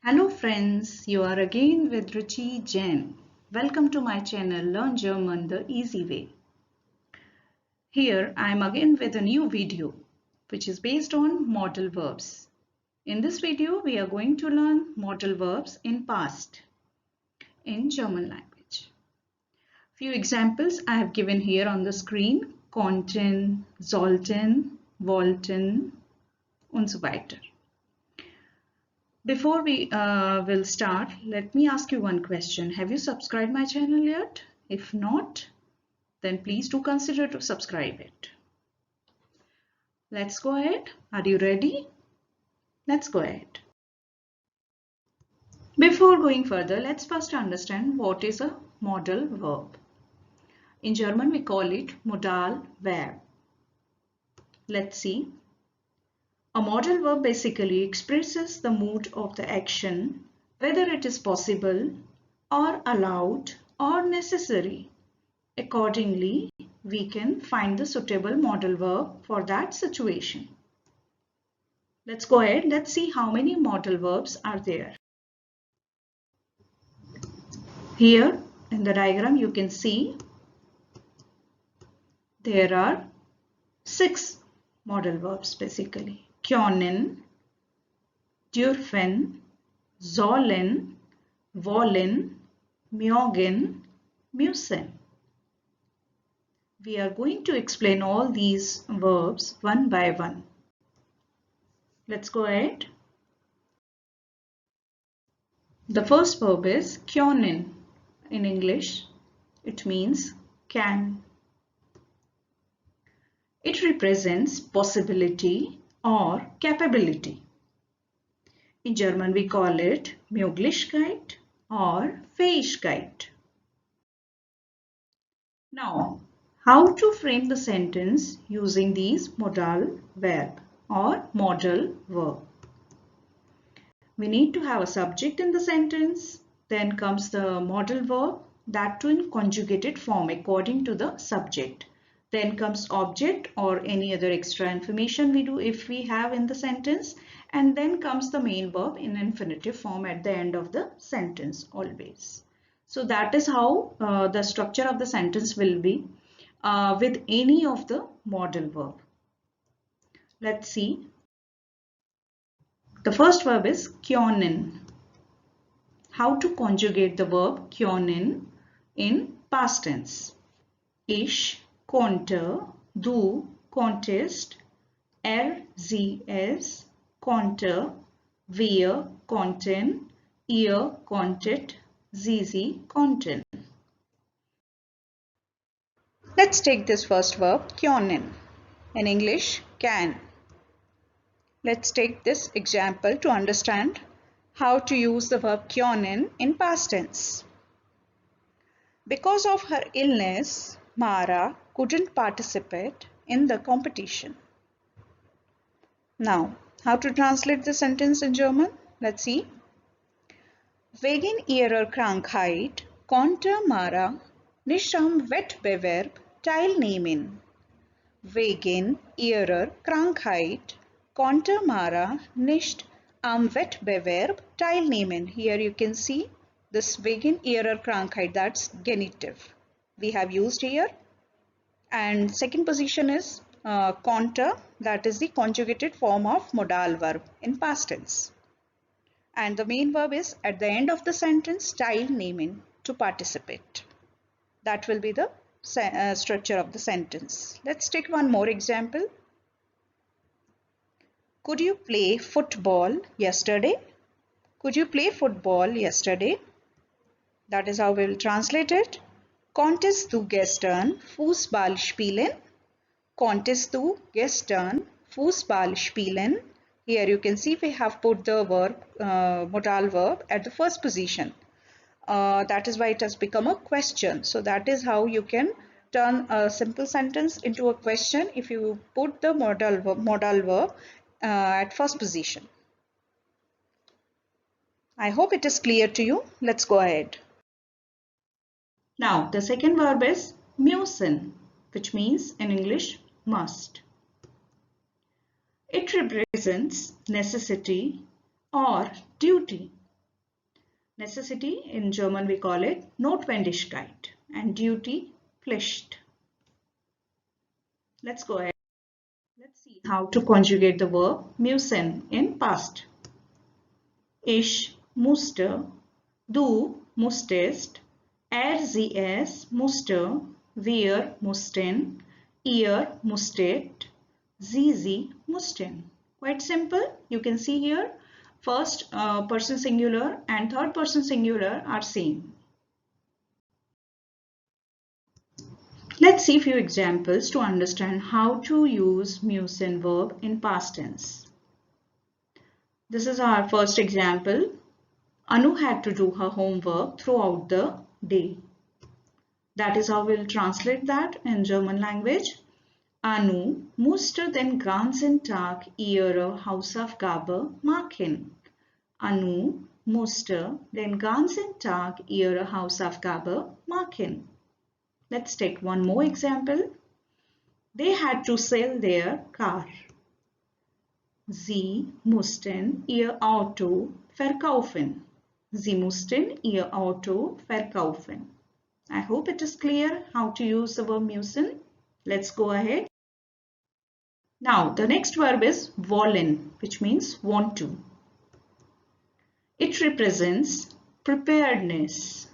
Hello friends, you are again with Ruchi Jain. Welcome to my channel Learn German the Easy Way. Here I am again with a new video which is based on modal verbs. In this video we are going to learn modal verbs in past in German language. Few examples I have given here on the screen: KÖNNEN, SOLLEN, WOLLEN und so weiter. Before we will start, let me ask you one question. Have you subscribed my channel yet? If not, then please do consider to subscribe it. Let's go ahead. Are you ready? Let's go ahead. Before going further, let's first understand what is a modal verb. In German, we call it Modal Verb. Let's see. A modal verb basically expresses the mood of the action, whether it is possible or allowed or necessary. Accordingly, we can find the suitable modal verb for that situation. Let's go ahead. Let's see how many modal verbs are there. Here in the diagram you can see there are 6 modal verbs basically. KÖNNEN, DÜRFEN, SOLLEN, WOLLEN, MÖGEN, MÜSSEN. We are going to explain all these verbs one by one. Let's go ahead. The first verb is KÖNNEN. In English, it means can. It represents possibility or capability. In German, we call it Möglichkeit or Fähigkeit. Now, how to frame the sentence using these modal verb or modal verb? We need to have a subject in the sentence, then comes the modal verb, that too in conjugated form according to the subject. Then comes object or any other extra information we do if we have in the sentence, and then comes the main verb in infinitive form at the end of the sentence always. So that is how the structure of the sentence will be with any of the modal verb. Let's see. The first verb is KÖNNEN. How to conjugate the verb KÖNNEN in past tense? Ich konnte, du konntest, sie es konnte, wir konnten, ihr konntet, sie konnten. Let's take this first verb KÖNNEN. In English, can. Let's take this example to understand how to use the verb KÖNNEN in past tense. Because of her illness, Mara couldn't participate in the competition. Now, how to translate the sentence in German? Let's see. Wegen ihrer Krankheit konnte Mara nicht am Wettbewerb teilnehmen. Wegen ihrer Krankheit konnte Mara nicht am Wettbewerb teilnehmen. Here you can see this wegen ihrer Krankheit, that's genitive. We have used here, and second position is konnte, that is the conjugated form of modal verb in past tense, and the main verb is at the end of the sentence teilnehmen, to participate. That will be the structure of the sentence. Let's take one more example. Could you play football yesterday? Could you play football yesterday? That is how we will translate it. Konntest du gestern Fußball spielen? Konntest du gestern Fußball spielen? Here you can see we have put the verb, modal verb at the first position. That is why it has become a question. So that is how you can turn a simple sentence into a question if you put the modal verb at first position. I hope it is clear to you. Let's go ahead. Now, the second verb is müssen, which means in English must. It represents necessity or duty. Necessity in German we call it Notwendigkeit and duty Pflicht. Let's go ahead. Let's see how to conjugate the verb müssen in past. Ich musste, du musstest, sie es musste, wir mussten, ihr musstet, sie mussten. Quite simple. You can see here first person singular and third person singular are same. Let's see a few examples to understand how to use müssen verb in past tense. This is our first example. Anu had to do her homework throughout the day. That is how we'll translate that in German language. Anu musste den ganzen Tag ihre Hausaufgabe machen. Anu musste den ganzen Tag ihre Hausaufgabe machen. Let's take one more example. They had to sell their car. Sie mussten ihr Auto verkaufen. Sie mussten ihr Auto verkaufen. I hope it is clear how to use the verb müssen. Let's go ahead. Now the next verb is wollen, which means want to. It represents preparedness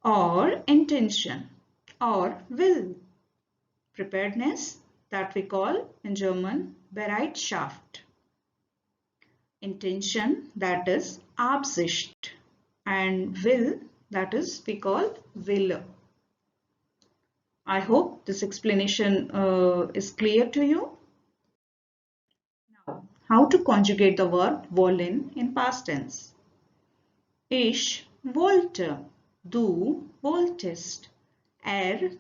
or intention or will. Preparedness, that we call in German Bereitschaft. Intention, that is Absicht, and will, that is we call Wille. I hope this explanation is clear to you. Now, how to conjugate the verb wollen in past tense. Ich wollte, du wolltest,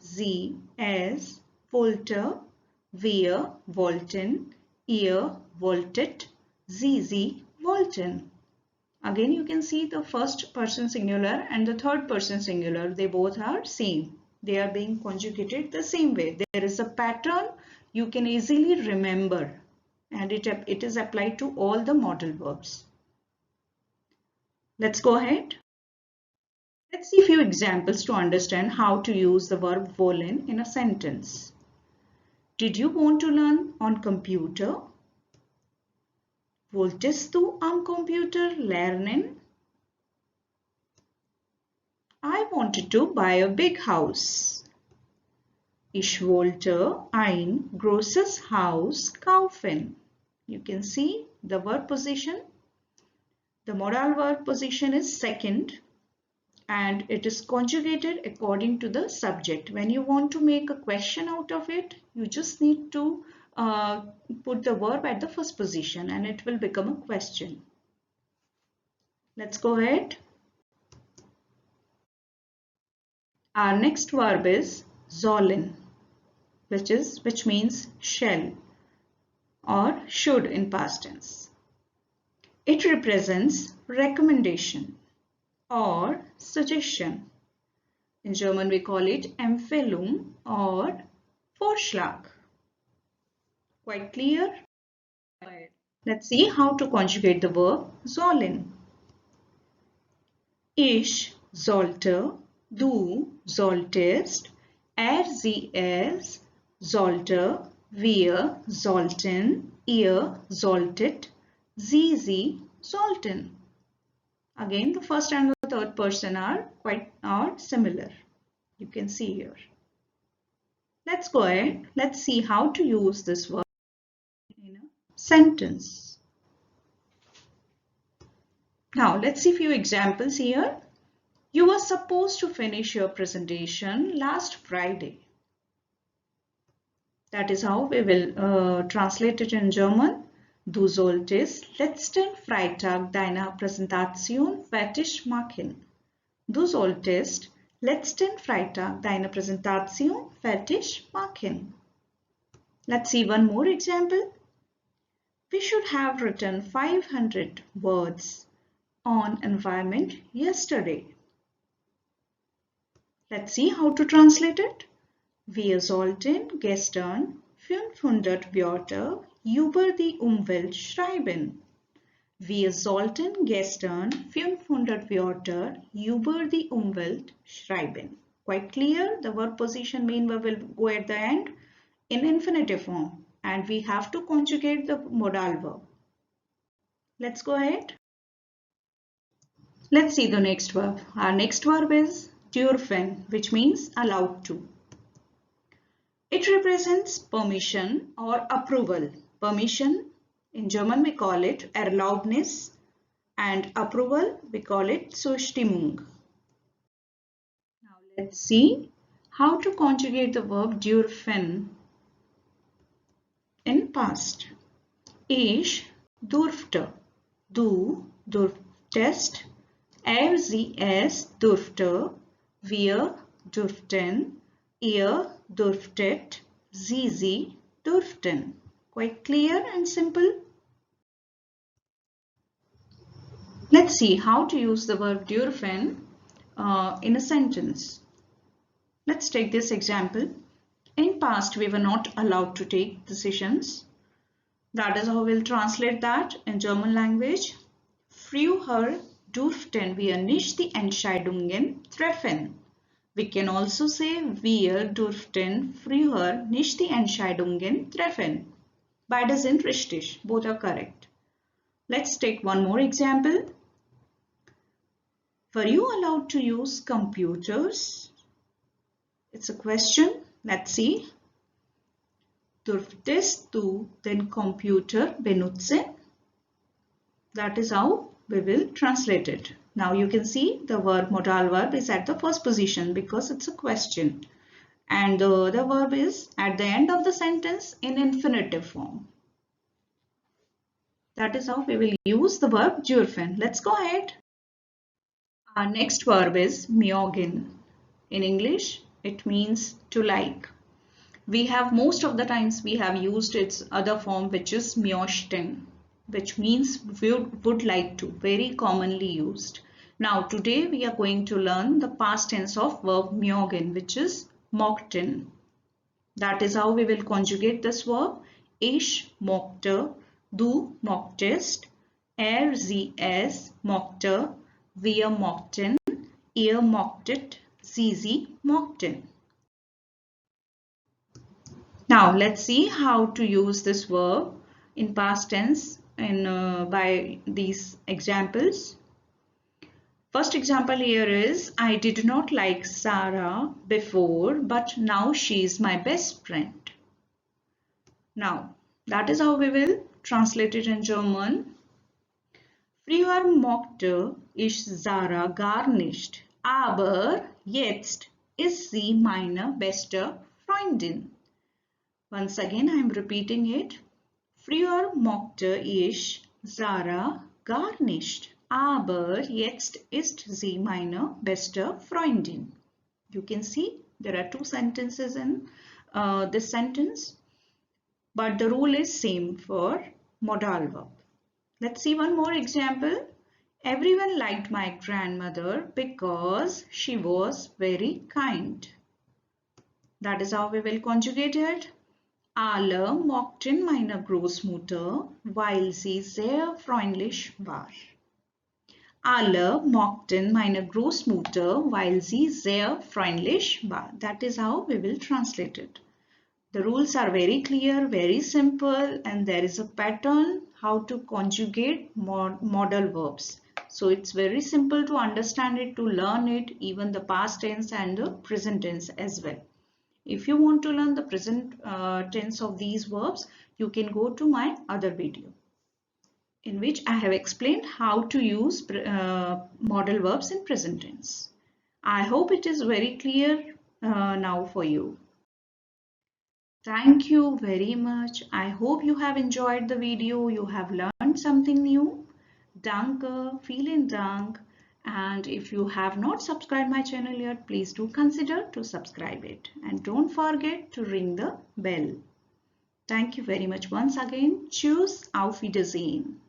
sie, es wollte, wir wollten, ihr wolltet, sie wollten. Again, you can see the first person singular and the third person singular. They both are same. They are being conjugated the same way. There is a pattern you can easily remember, and it is applied to all the modal verbs. Let's go ahead. Let's see a few examples to understand how to use the verb wollen in a sentence. Did you want to learn on computer? Wolltest du am Computer lernen? I wanted to buy a big house. Ich wollte ein großes Haus kaufen. You can see the verb position. The modal verb position is second, and it is conjugated according to the subject. When you want to make a question out of it, you just need to put the verb at the first position and it will become a question. Let's go ahead. Our next verb is sollen, which means shall or should in past tense. It represents recommendation or suggestion. In German we call it Empfehlung or Vorschlag. Quite clear? Let's see how to conjugate the verb sollen. Ich sollte, du solltest, sie es sollte, wir sollten, ihr solltet, sie sollten. Again, the first and the third person are similar. You can see here. Let's go ahead. Let's see how to use this verb in a sentence. Now, let's see a few examples here. You were supposed to finish your presentation last Friday. That is how we will translate it in German. Du solltest letzten Freitag deine Präsentation fertig machen. Du solltest letzten Freitag deine Präsentation fertig machen. Let's see one more example. We should have written 500 words on environment yesterday. Let's see how to translate it. Wir sollten gestern 500 Wörter über die Umwelt schreiben. Wir sollten gestern 500 Wörter über die Umwelt schreiben. Quite clear, the verb position main verb will go at the end in infinitive form and we have to conjugate the modal verb. Let's go ahead. Let's see the next verb. Our next verb is dürfen, which means allowed to. It represents permission or approval. Permission, in German we call it Erlaubnis, and approval we call it Zustimmung. Now let's see how to conjugate the verb dürfen in past. Ich durfte, du durftest, sie es durfte, wir durften, ihr durftet, sie durften. Quite clear and simple. Let's see how to use the verb dürfen in a sentence. Let's take this example. In past, we were not allowed to take decisions. That is how we'll translate that in German language. Früher durften wir nicht die Entscheidungen treffen. We can also say wir durften früher nicht die Entscheidungen treffen. Beide sind richtig. Both are correct. Let's take one more example. Were you allowed to use computers? It's a question. Let's see. Durftest du den Computer benutzen? That is how we will translate it. Now you can see the verb modal verb is at the first position because it's a question. And the verb is at the end of the sentence in infinitive form. That is how we will use the verb dürfen. Let's go ahead. Our next verb is MÖGEN. In English, it means to like. We have most of the times we have used its other form, which is möchten, which means would like to, very commonly used. Now today we are going to learn the past tense of verb mögen, which is mochten. That is how we will conjugate this verb. Ich mochte, du mochtest, sie es mochte, wir mochten, ihr mochtet, sie mochten. Now let's see how to use this verb in past tense by these examples. First example here is, I did not like Sarah before, but now she is my best friend. Now that is how we will translate it in German. Früher mochte ich Sarah gar nicht, aber jetzt ist sie meine beste Freundin. Once again, I am repeating it. Früher mochte ich Sarah gar nicht, aber jetzt ist sie meine beste Freundin. You can see there are two sentences in this sentence, but the rule is same for modal verb. Let's see one more example. Everyone liked my grandmother because she was very kind. That is how we will conjugate it. Alle mochten meine Großmutter, weil sie sehr freundlich war. Alle mochten meine Großmutter, weil sie sehr freundlich war. That is how we will translate it. The rules are very clear, very simple, and there is a pattern how to conjugate modal verbs. So it's very simple to understand it, to learn it, even the past tense and the present tense as well. If you want to learn the present tense of these verbs, you can go to my other video in which I have explained how to use modal verbs in present tense. I hope it is very clear now for you. Thank you very much. I hope you have enjoyed the video. You have learned something new. Danke, vielen Dank. And if you have not subscribed my channel yet, please do consider to subscribe it. And don't forget to ring the bell. Thank you very much once again. Tschüss, auf Wiedersehen.